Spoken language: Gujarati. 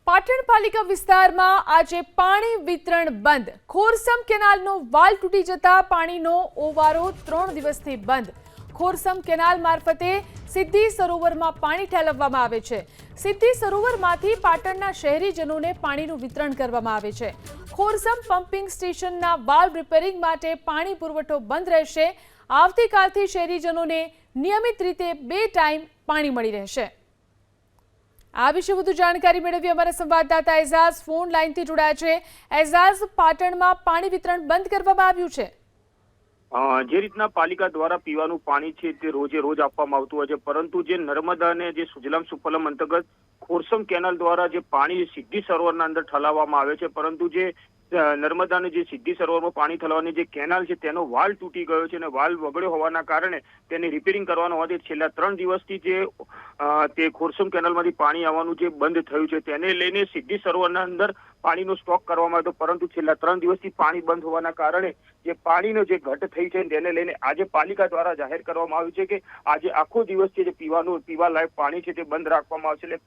પાટણ પાલિકા વિસ્તારમાં આજે પાણી વિતરણ બંધ. ખોરસમ કેનાલનો વાલ તૂટી જતા પાણીનો ઓવારો 3 દિવસથી બંધ. ખોરસમ કેનાલ મારફતે સિદ્ધિ સરોવરમાં પાણી ઠેલવવામાં આવે છે. સિદ્ધિ સરોવરમાંથી પાટણના શહેરીજનોને પાણીનું વિતરણ કરવામાં આવે છે. ખોરસમ પમ્પિંગ સ્ટેશનના વાલ્વ રિપેરિંગ માટે પાણી પુરવઠો બંધ રહેશે. આવતીકાલથી શહેરીજનોને નિયમિત રીતે 2 ટાઈમ પાણી મળી રહેશે. આ વિશે વધુ જાણકારી મેળવી અમારા સંવાદદાતા એઝાઝ ફોન લાઈનથી જોડાયા છે. એઝાઝ, પાટણમાં પાણી વિતરણ બંધ કરવામાં આવ્યું છે. જે રીતના પાલિકા દ્વારા પીવાનું પાણી છે તે રોજે રોજ આપવામાં આવતું હોય છે, પરંતુ જે નર્મદા અને જે સુજલામ સુફલામ અંતર્ગત ખોરસમ કેનાલ દ્વારા જે પાણી સિદ્ધિ સરોવરના અંદર ઠલાવવામાં આવે છે, પરંતુ જે નર્મદાને જે સિદ્ધિ સરોવરમાં પાણી ઠલવાની જે કેનાલ છે તેનો વાલ તૂટી ગયો છે અને વાલ વગડ્યો હોવાના કારણે તેને રિપેરિંગ કરવાનો હોવાથી છેલ્લા 3 દિવસથી જે તે ખોરસમ કેનાલમાંથી પાણી આવવાનું જે બંધ થયું છે તેને લઈને સિદ્ધિ સરોવરના અંદર પાણીનો સ્ટોક કરવામાં આવ્યો, પરંતુ છેલ્લા 3 દિવસથી પાણી બંધ હોવાના કારણે જે પાણીનો જે ઘટ થઈ છે તેને લઈને આજે પાલિકા દ્વારા જાહેર કરવામાં આવ્યું છે કે આજે આખો દિવસ છે જે પીવા લાયક પાણી છે તે બંધ રાખવામાં આવશે. એટલે